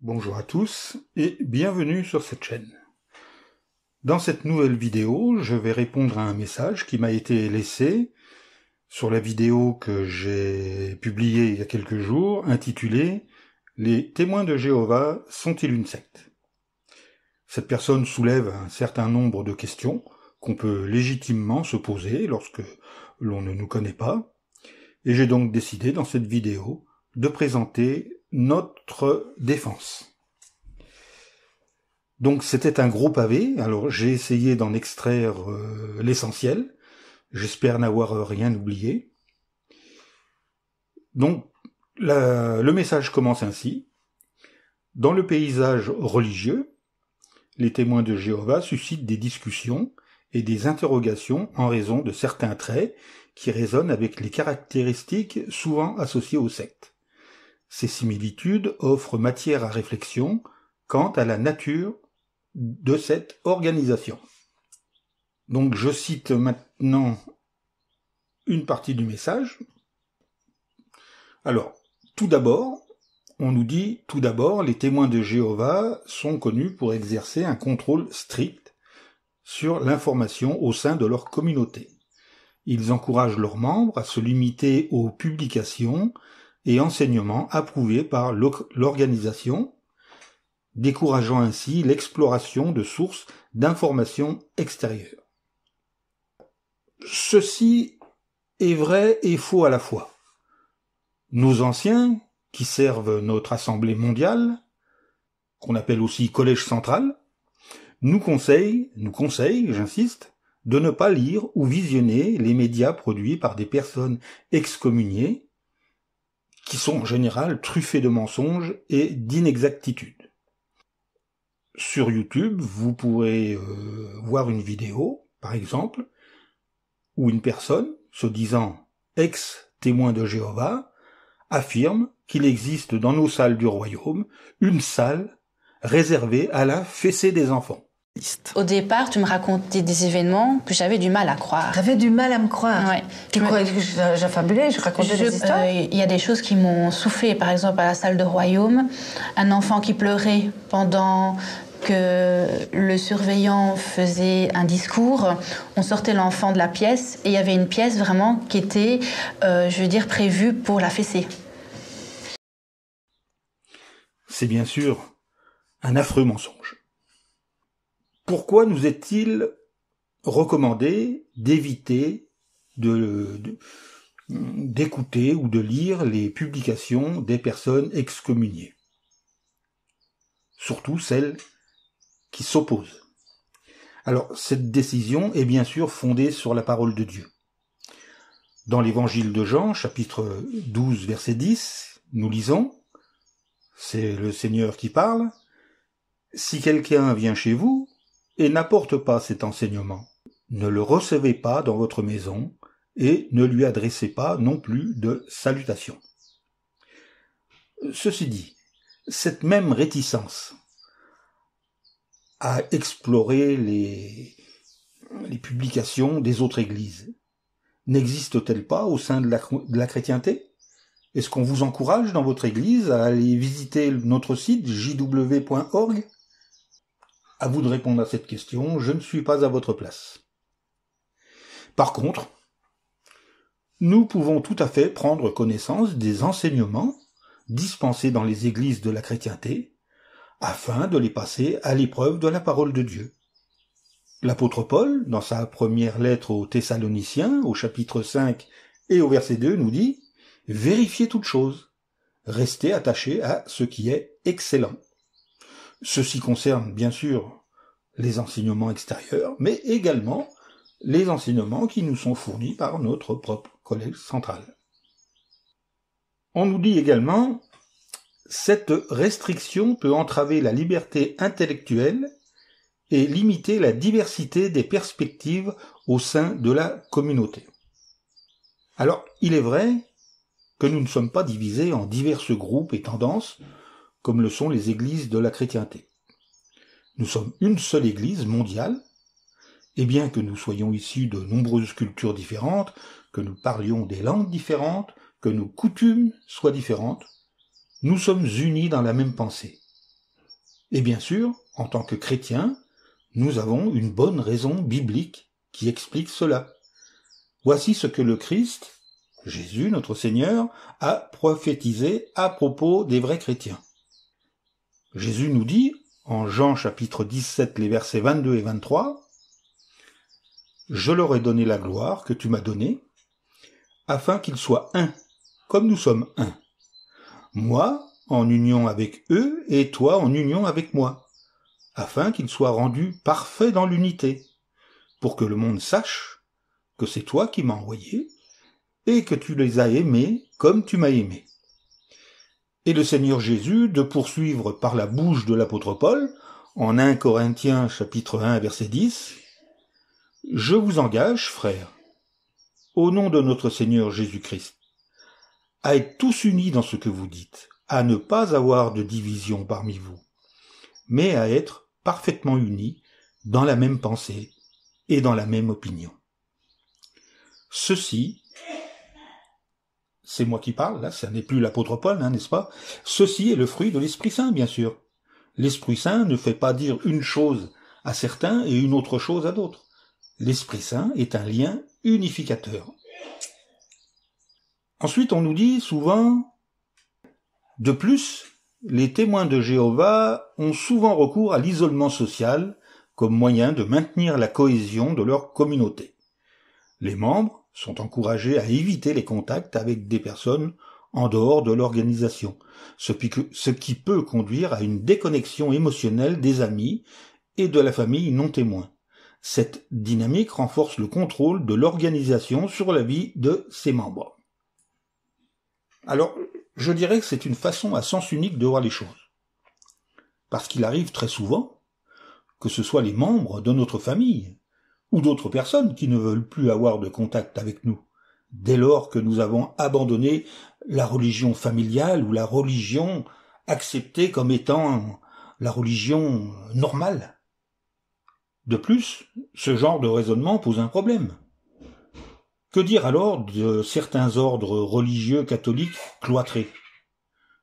Bonjour à tous et bienvenue sur cette chaîne. Dans cette nouvelle vidéo, je vais répondre à un message qui m'a été laissé sur la vidéo que j'ai publiée il y a quelques jours, intitulée « Les témoins de Jéhovah sont-ils une secte ?» Cette personne soulève un certain nombre de questions qu'on peut légitimement se poser lorsque l'on ne nous connaît pas, et j'ai donc décidé dans cette vidéo de présenter notre défense. Donc c'était un gros pavé, alors j'ai essayé d'en extraire l'essentiel, j'espère n'avoir rien oublié. Donc le message commence ainsi. Dans le paysage religieux, les témoins de Jéhovah suscitent des discussions et des interrogations en raison de certains traits qui résonnent avec les caractéristiques souvent associées aux sectes. Ces similitudes offrent matière à réflexion quant à la nature de cette organisation. Donc je cite maintenant une partie du message. Alors, tout d'abord, on nous dit, les témoins de Jéhovah sont connus pour exercer un contrôle strict sur l'information au sein de leur communauté. Ils encouragent leurs membres à se limiter aux publications et enseignements approuvés par l'organisation, décourageant ainsi l'exploration de sources d'informations extérieures. Ceci est vrai et faux à la fois. Nos anciens, qui servent notre Assemblée mondiale, qu'on appelle aussi Collège central, nous conseillent, j'insiste, de ne pas lire ou visionner les médias produits par des personnes excommuniées, qui sont en général truffés de mensonges et d'inexactitudes. Sur YouTube, vous pourrez voir une vidéo, par exemple, où une personne, se disant ex-témoin de Jéhovah, affirme qu'il existe dans nos salles du royaume une salle réservée à la fessée des enfants. Au départ, tu me racontais des événements que j'avais du mal à croire. T'avais du mal à me croire? Ouais. Tu croyais que j'affabulais, je racontais des histoires? Il y a des choses qui m'ont soufflé. Par exemple, à la salle de royaume, un enfant qui pleurait pendant que le surveillant faisait un discours. On sortait l'enfant de la pièce et il y avait une pièce vraiment qui était, prévue pour la fessée. C'est bien sûr un affreux mensonge. Pourquoi nous est-il recommandé d'éviter d'écouter ou de lire les publications des personnes excommuniées? Surtout celles qui s'opposent. Alors, cette décision est bien sûr fondée sur la parole de Dieu. Dans l'évangile de Jean, chapitre 12, verset 10, nous lisons, c'est le Seigneur qui parle, « Si quelqu'un vient chez vous, et n'apporte pas cet enseignement, ne le recevez pas dans votre maison, et ne lui adressez pas non plus de salutations. » Ceci dit, cette même réticence à explorer les publications des autres églises n'existe-t-elle pas au sein de la chrétienté? Est-ce qu'on vous encourage dans votre église à aller visiter notre site jw.org? À vous de répondre à cette question, je ne suis pas à votre place. Par contre, nous pouvons tout à fait prendre connaissance des enseignements dispensés dans les églises de la chrétienté, afin de les passer à l'épreuve de la parole de Dieu. L'apôtre Paul, dans sa première lettre aux Thessaloniciens, au chapitre 5 et au verset 2, nous dit « Vérifiez toutes choses, restez attachés à ce qui est excellent. » Ceci concerne bien sûr les enseignements extérieurs, mais également les enseignements qui nous sont fournis par notre propre collège central. On nous dit également « Cette restriction peut entraver la liberté intellectuelle et limiter la diversité des perspectives au sein de la communauté. » Alors, il est vrai que nous ne sommes pas divisés en divers groupes et tendances, comme le sont les églises de la chrétienté. Nous sommes une seule église mondiale, et bien que nous soyons issus de nombreuses cultures différentes, que nous parlions des langues différentes, que nos coutumes soient différentes, nous sommes unis dans la même pensée, Et bien sûr, en tant que chrétiens, nous avons une bonne raison biblique qui explique cela. Voici ce que le Christ, Jésus, notre Seigneur, a prophétisé à propos des vrais chrétiens. Jésus nous dit, en Jean chapitre 17, les versets 22 et 23, « Je leur ai donné la gloire que tu m'as donnée, afin qu'ils soient un, comme nous sommes un. Moi, en union avec eux, et toi en union avec moi, afin qu'ils soient rendus parfaits dans l'unité, pour que le monde sache que c'est toi qui m'as envoyé, et que tu les as aimés comme tu m'as aimé. » Et le Seigneur Jésus de poursuivre par la bouche de l'apôtre Paul, en 1 Corinthiens chapitre 1 verset 10, « Je vous engage, frères, au nom de notre Seigneur Jésus-Christ, à être tous unis dans ce que vous dites, à ne pas avoir de division parmi vous, mais à être parfaitement unis dans la même pensée et dans la même opinion. » Ceci, c'est moi qui parle, là, ça n'est plus l'apôtre Paul, n'est-ce pas? Ceci est le fruit de l'Esprit Saint, bien sûr. L'Esprit Saint ne fait pas dire une chose à certains et une autre chose à d'autres. L'Esprit Saint est un lien unificateur. Ensuite, on nous dit souvent, de plus, les témoins de Jéhovah ont souvent recours à l'isolement social comme moyen de maintenir la cohésion de leur communauté. Les membres sont encouragés à éviter les contacts avec des personnes en dehors de l'organisation, ce qui peut conduire à une déconnexion émotionnelle des amis et de la famille non témoins. Cette dynamique renforce le contrôle de l'organisation sur la vie de ses membres. Alors, je dirais que c'est une façon à sens unique de voir les choses. Parce qu'il arrive très souvent que ce soit les membres de notre famille ou d'autres personnes qui ne veulent plus avoir de contact avec nous, dès lors que nous avons abandonné la religion familiale ou la religion acceptée comme étant la religion normale. De plus, ce genre de raisonnement pose un problème. Que dire alors de certains ordres religieux catholiques cloîtrés?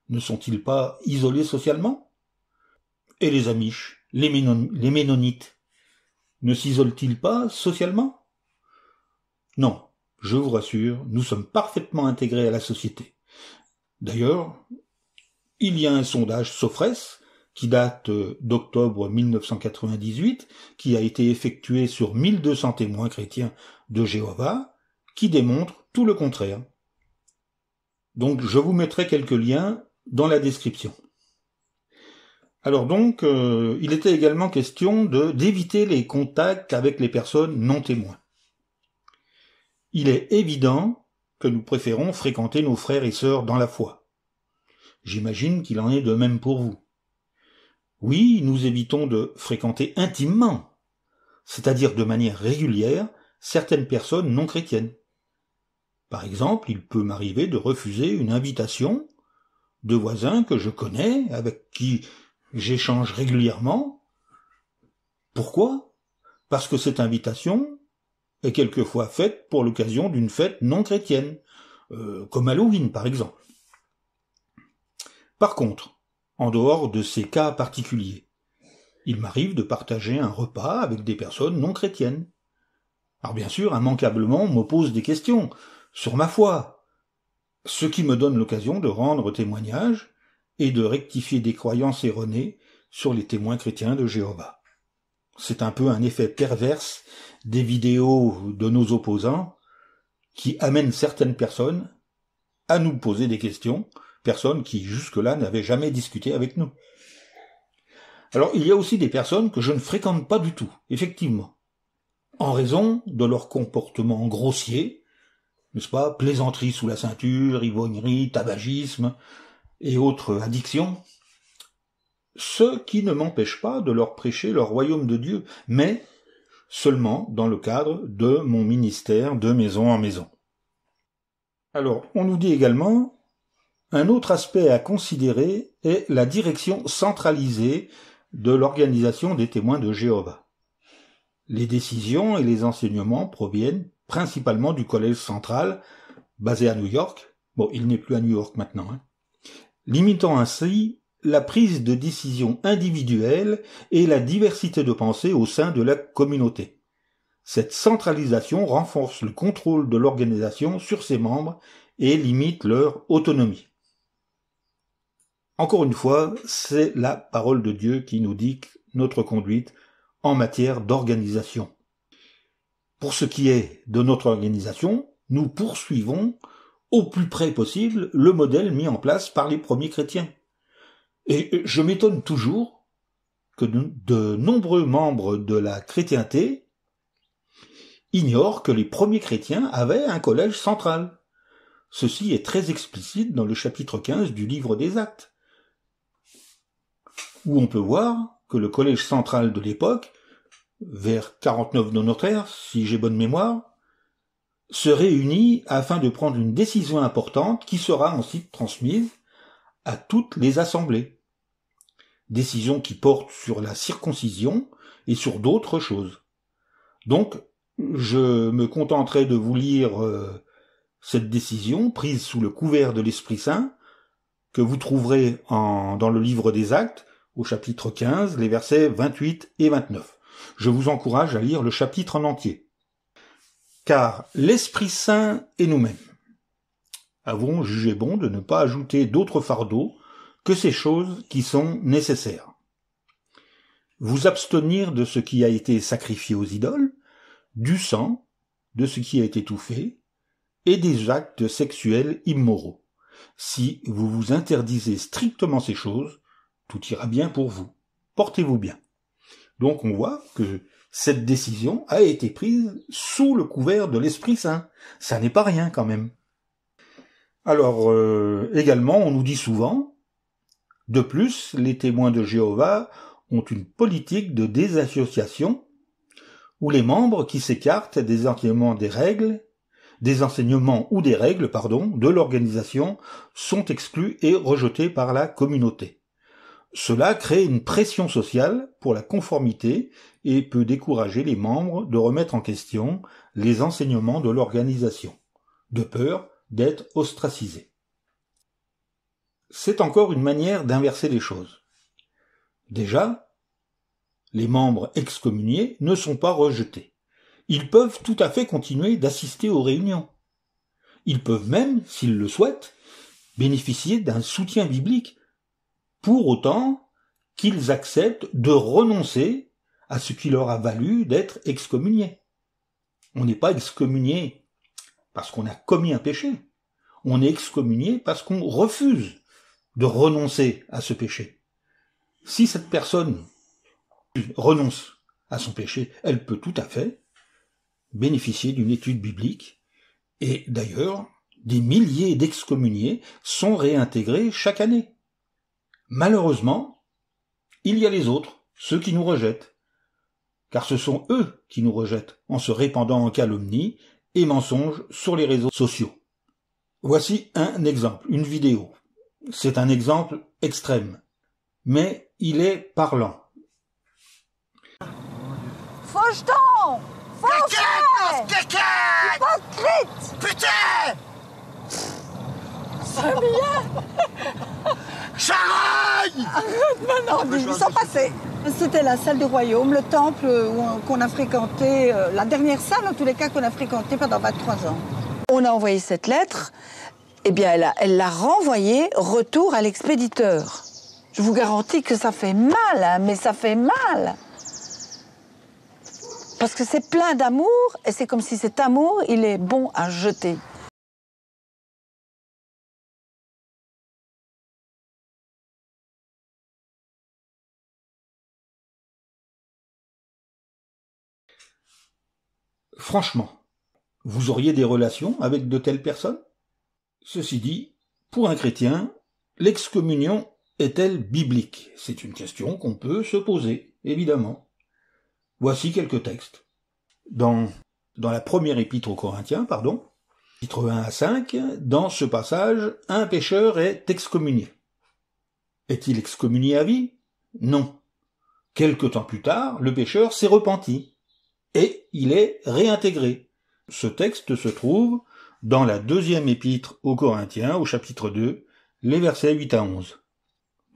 Ne sont-ils pas isolés socialement? Et les Amish, les Ménonites, ne s'isolent-ils pas socialement? Non, je vous rassure, nous sommes parfaitement intégrés à la société. D'ailleurs, il y a un sondage Sofres qui date d'octobre 1998, qui a été effectué sur 1200 témoins chrétiens de Jéhovah, qui démontre tout le contraire. Donc je vous mettrai quelques liens dans la description. Alors donc, il était également question d'éviter les contacts avec les personnes non témoins. Il est évident que nous préférons fréquenter nos frères et sœurs dans la foi. J'imagine qu'il en est de même pour vous. Oui, nous évitons de fréquenter intimement, c'est-à-dire de manière régulière, certaines personnes non chrétiennes. Par exemple, il peut m'arriver de refuser une invitation de voisins que je connais, avec qui j'échange régulièrement. Pourquoi? Parce que cette invitation est quelquefois faite pour l'occasion d'une fête non chrétienne, comme Halloween par exemple. Par contre, en dehors de ces cas particuliers, il m'arrive de partager un repas avec des personnes non chrétiennes. Alors bien sûr, immanquablement, on me pose des questions sur ma foi, ce qui me donne l'occasion de rendre témoignage et de rectifier des croyances erronées sur les témoins chrétiens de Jéhovah. C'est un peu un effet perverse des vidéos de nos opposants qui amènent certaines personnes à nous poser des questions, personnes qui jusque-là n'avaient jamais discuté avec nous. Alors il y a aussi des personnes que je ne fréquente pas du tout, effectivement, en raison de leur comportement grossier, n'est-ce pas, plaisanterie sous la ceinture, ivrognerie, tabagisme et autres addictions, ce qui ne m'empêche pas de leur prêcher le royaume de Dieu, mais seulement dans le cadre de mon ministère de maison en maison. Alors, on nous dit également, un autre aspect à considérer est la direction centralisée de l'organisation des témoins de Jéhovah. Les décisions et les enseignements proviennent principalement du collège central, basé à New York. Bon, il n'est plus à New York maintenant, limitant ainsi la prise de décision individuelle et la diversité de pensée au sein de la communauté. Cette centralisation renforce le contrôle de l'organisation sur ses membres et limite leur autonomie. Encore une fois, c'est la parole de Dieu qui nous dicte notre conduite en matière d'organisation. Pour ce qui est de notre organisation, nous poursuivons au plus près possible le modèle mis en place par les premiers chrétiens. Et je m'étonne toujours que de nombreux membres de la chrétienté ignorent que les premiers chrétiens avaient un collège central. Ceci est très explicite dans le chapitre 15 du livre des Actes, où on peut voir que le collège central de l'époque, vers 49 de notre ère, si j'ai bonne mémoire, se réunit afin de prendre une décision importante qui sera ensuite transmise à toutes les assemblées. Décision qui porte sur la circoncision et sur d'autres choses. Donc, je me contenterai de vous lire cette décision prise sous le couvert de l'Esprit Saint, que vous trouverez dans le livre des Actes, au chapitre 15, les versets 28 et 29. Je vous encourage à lire le chapitre en entier. Car l'Esprit Saint et nous-mêmes avons jugé bon de ne pas ajouter d'autres fardeaux que ces choses qui sont nécessaires. Vous abstenir de ce qui a été sacrifié aux idoles, du sang, de ce qui a été étouffé, et des actes sexuels immoraux. Si vous vous interdisez strictement ces choses, tout ira bien pour vous. Portez-vous bien. Donc on voit que cette décision a été prise sous le couvert de l'Esprit Saint. Ça n'est pas rien quand même. Alors, également, on nous dit souvent, de plus, les témoins de Jéhovah ont une politique de désassociation où les membres qui s'écartent des enseignements ou des règles de l'organisation sont exclus et rejetés par la communauté. Cela crée une pression sociale pour la conformité et peut décourager les membres de remettre en question les enseignements de l'organisation, de peur d'être ostracisés. C'est encore une manière d'inverser les choses. Déjà, les membres excommuniés ne sont pas rejetés. Ils peuvent tout à fait continuer d'assister aux réunions. Ils peuvent même, s'ils le souhaitent, bénéficier d'un soutien biblique, pour autant qu'ils acceptent de renoncer à ce qui leur a valu d'être excommuniés. On n'est pas excommunié parce qu'on a commis un péché. On est excommunié parce qu'on refuse de renoncer à ce péché. Si cette personne renonce à son péché, elle peut tout à fait bénéficier d'une étude biblique, et d'ailleurs, des milliers d'excommuniés sont réintégrés chaque année. Malheureusement, il y a les autres, ceux qui nous rejettent, car ce sont eux qui nous rejettent en se répandant en calomnies et mensonges sur les réseaux sociaux. Voici un exemple, une vidéo. C'est un exemple extrême, mais il est parlant. Faux jeton! Faux frère! Hypocrite! Putain! C'est bien! Charogne! Maintenant, ils sont passés. C'était la salle du royaume, le temple qu'on a fréquenté, la dernière salle en tous les cas qu'on a fréquenté pendant 23 ans. On a envoyé cette lettre, eh bien elle l'a renvoyée retour à l'expéditeur. Je vous garantis que ça fait mal, hein, mais ça fait mal. Parce que c'est plein d'amour, et c'est comme si cet amour, il est bon à jeter. Franchement, vous auriez des relations avec de telles personnes? Ceci dit, pour un chrétien, l'excommunion est-elle biblique? C'est une question qu'on peut se poser, évidemment. Voici quelques textes. Dans la première épître aux Corinthiens, chapitre 1 à 5, dans ce passage, un pécheur est excommunié. Est-il excommunié à vie? Non. Quelque temps plus tard, le pécheur s'est repenti, et il est réintégré. Ce texte se trouve dans la deuxième épître aux Corinthiens, au chapitre 2, les versets 8 à 11.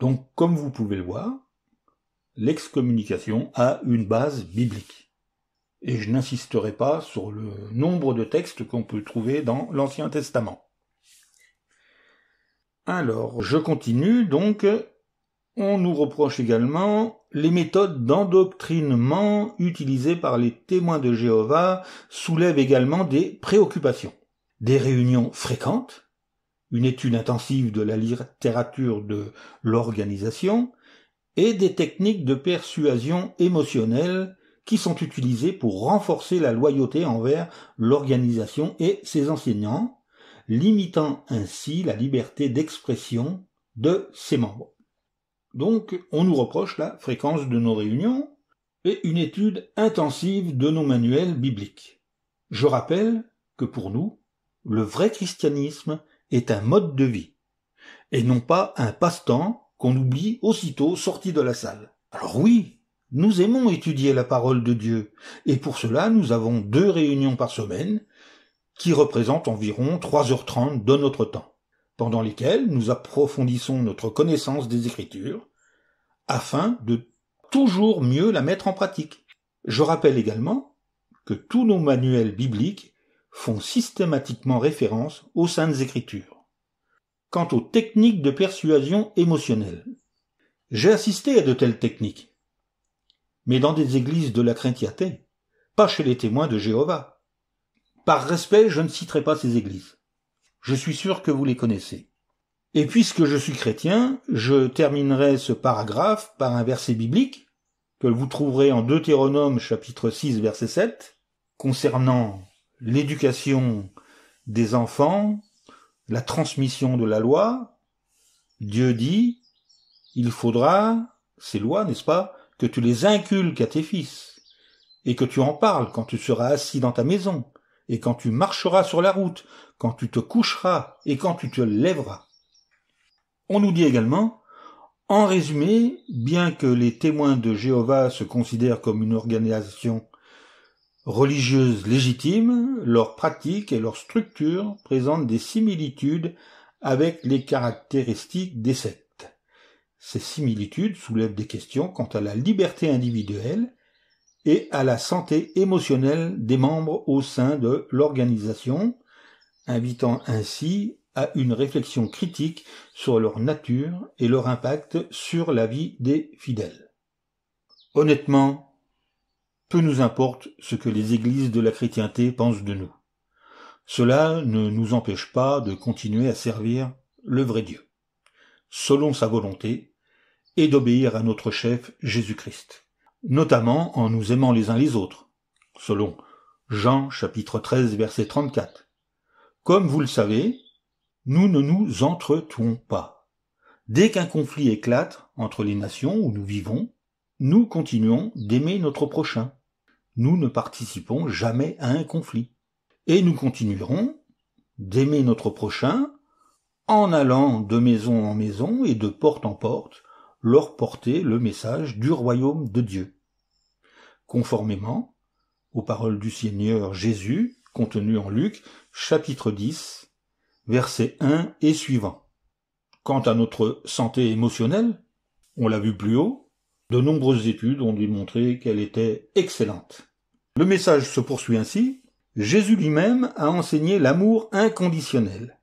Donc, comme vous pouvez le voir, l'excommunication a une base biblique. Et je n'insisterai pas sur le nombre de textes qu'on peut trouver dans l'Ancien Testament. Alors, je continue, donc, on nous reproche également les méthodes d'endoctrinement utilisées par les témoins de Jéhovah soulèvent également des préoccupations. Des réunions fréquentes, une étude intensive de la littérature de l'organisation et des techniques de persuasion émotionnelle qui sont utilisées pour renforcer la loyauté envers l'organisation et ses enseignants, limitant ainsi la liberté d'expression de ses membres. Donc, on nous reproche la fréquence de nos réunions et une étude intensive de nos manuels bibliques. Je rappelle que pour nous, le vrai christianisme est un mode de vie, et non pas un passe-temps qu'on oublie aussitôt sorti de la salle. Alors oui, nous aimons étudier la parole de Dieu, et pour cela nous avons 2 réunions par semaine, qui représentent environ 3h30 de notre temps, pendant lesquelles nous approfondissons notre connaissance des Écritures, afin de toujours mieux la mettre en pratique. Je rappelle également que tous nos manuels bibliques font systématiquement référence aux Saintes Écritures. Quant aux techniques de persuasion émotionnelle, j'ai assisté à de telles techniques, mais dans des églises de la chrétienté, pas chez les témoins de Jéhovah. Par respect, je ne citerai pas ces églises. Je suis sûr que vous les connaissez. Et puisque je suis chrétien, je terminerai ce paragraphe par un verset biblique que vous trouverez en Deutéronome chapitre 6 verset 7 concernant l'éducation des enfants, la transmission de la loi. Dieu dit, il faudra, ces lois, n'est-ce pas, que tu les inculques à tes fils, et que tu en parles quand tu seras assis dans ta maison, et quand tu marcheras sur la route, quand tu te coucheras, et quand tu te lèveras. On nous dit également, en résumé, bien que les témoins de Jéhovah se considèrent comme une organisation religieuse légitime, leurs pratiques et leurs structures présentent des similitudes avec les caractéristiques des sectes. Ces similitudes soulèvent des questions quant à la liberté individuelle et à la santé émotionnelle des membres au sein de l'organisation, invitant ainsi à une réflexion critique sur leur nature et leur impact sur la vie des fidèles. Honnêtement, peu nous importe ce que les églises de la chrétienté pensent de nous. Cela ne nous empêche pas de continuer à servir le vrai Dieu, selon sa volonté, et d'obéir à notre chef Jésus-Christ, notamment en nous aimant les uns les autres, selon Jean chapitre 13 verset 34. Comme vous le savez, nous ne nous entretuons pas. Dès qu'un conflit éclate entre les nations où nous vivons, nous continuons d'aimer notre prochain. Nous ne participons jamais à un conflit. Et nous continuerons d'aimer notre prochain en allant de maison en maison et de porte en porte leur porter le message du royaume de Dieu, conformément aux paroles du Seigneur Jésus contenues en Luc chapitre 10, versets 1 et suivants. Quant à notre santé émotionnelle, on l'a vu plus haut, de nombreuses études ont démontré qu'elle était excellente. Le message se poursuit ainsi. Jésus lui-même a enseigné l'amour inconditionnel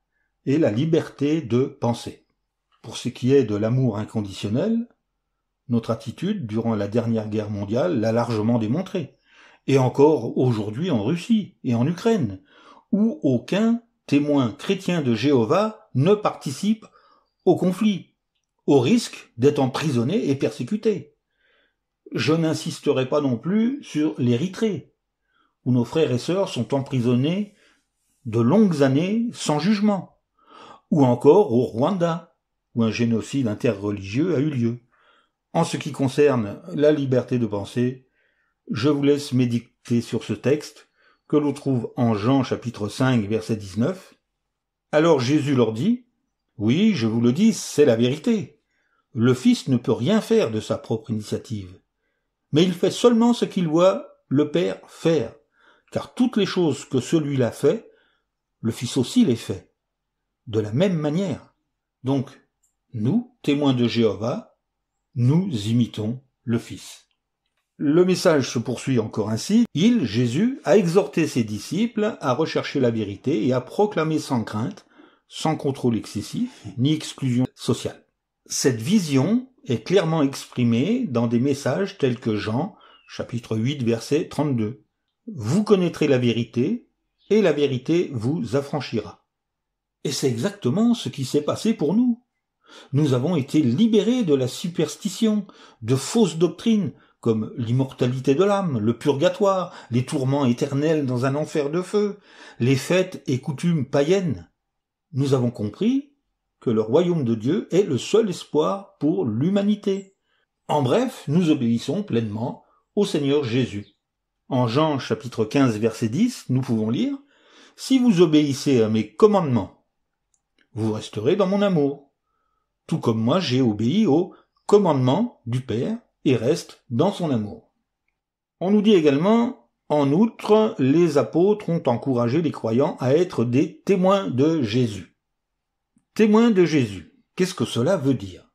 et la liberté de penser. Pour ce qui est de l'amour inconditionnel, notre attitude durant la dernière guerre mondiale l'a largement démontré, et encore aujourd'hui en Russie et en Ukraine, où aucun témoin chrétien de Jéhovah ne participe au conflit, au risque d'être emprisonné et persécuté. Je n'insisterai pas non plus sur l'Érythrée, où nos frères et sœurs sont emprisonnés de longues années sans jugement, ou encore au Rwanda, où un génocide interreligieux a eu lieu. En ce qui concerne la liberté de penser, je vous laisse méditer sur ce texte, que l'on trouve en Jean chapitre 5 verset 19. Alors Jésus leur dit, « Oui, je vous le dis, c'est la vérité. Le Fils ne peut rien faire de sa propre initiative, mais il fait seulement ce qu'il voit le Père faire, car toutes les choses que celui-là fait, le Fils aussi les fait, de la même manière. » Donc, Nous, témoins de Jéhovah, nous imitons le Fils. Le message se poursuit encore ainsi. Il, Jésus, a exhorté ses disciples à rechercher la vérité et à proclamer sans crainte, sans contrôle excessif, ni exclusion sociale. Cette vision est clairement exprimée dans des messages tels que Jean, chapitre 8, verset 32. Vous connaîtrez la vérité, et la vérité vous affranchira. Et c'est exactement ce qui s'est passé pour nous. Nous avons été libérés de la superstition, de fausses doctrines, comme l'immortalité de l'âme, le purgatoire, les tourments éternels dans un enfer de feu, les fêtes et coutumes païennes. Nous avons compris que le royaume de Dieu est le seul espoir pour l'humanité. En bref, nous obéissons pleinement au Seigneur Jésus. En Jean chapitre 15 verset 10, nous pouvons lire « Si vous obéissez à mes commandements, vous resterez dans mon amour, tout comme moi j'ai obéi aux commandements du Père et reste dans son amour. » On nous dit également, en outre, les apôtres ont encouragé les croyants à être des témoins de Jésus. Témoins de Jésus, qu'est-ce que cela veut dire?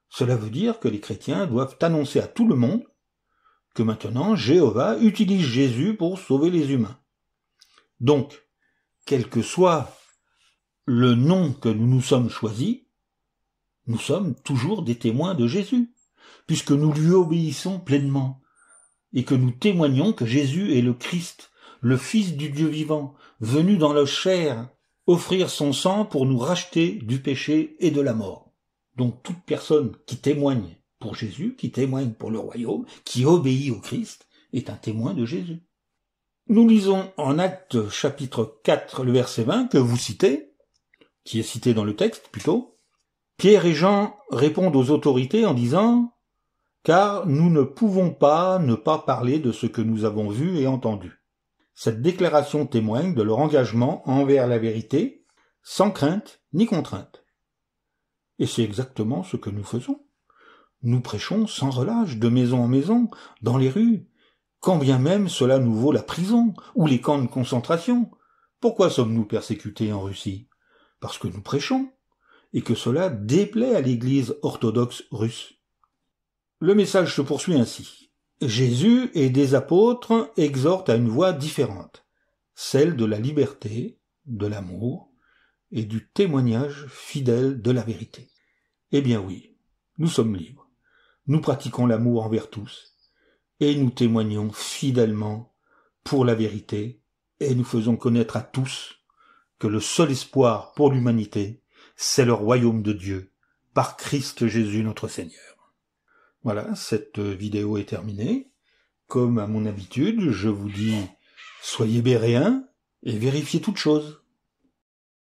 Cela veut dire que les chrétiens doivent annoncer à tout le monde que maintenant Jéhovah utilise Jésus pour sauver les humains. Donc, quel que soit le nom que nous nous sommes choisis, nous sommes toujours des témoins de Jésus, puisque nous lui obéissons pleinement, et que nous témoignons que Jésus est le Christ, le Fils du Dieu vivant, venu dans la chair, offrir son sang pour nous racheter du péché et de la mort. Donc toute personne qui témoigne pour Jésus, qui témoigne pour le royaume, qui obéit au Christ, est un témoin de Jésus. Nous lisons en Actes chapitre 4, le verset 20, que vous citez, qui est cité dans le texte plutôt. Pierre et Jean répondent aux autorités en disant « Car nous ne pouvons pas ne pas parler de ce que nous avons vu et entendu. » Cette déclaration témoigne de leur engagement envers la vérité, sans crainte ni contrainte. Et c'est exactement ce que nous faisons. Nous prêchons sans relâche, de maison en maison, dans les rues, quand bien même cela nous vaut la prison ou les camps de concentration. Pourquoi sommes-nous persécutés en Russie? Parce que nous prêchons, et que cela déplaît à l'Église orthodoxe russe. Le message se poursuit ainsi. Jésus et des apôtres exhortent à une voie différente, celle de la liberté, de l'amour et du témoignage fidèle de la vérité. Eh bien oui, nous sommes libres, nous pratiquons l'amour envers tous, et nous témoignons fidèlement pour la vérité, et nous faisons connaître à tous que le seul espoir pour l'humanité, c'est le royaume de Dieu, par Christ Jésus notre Seigneur. Voilà, cette vidéo est terminée. Comme à mon habitude, je vous dis, soyez béréens et vérifiez toutes choses.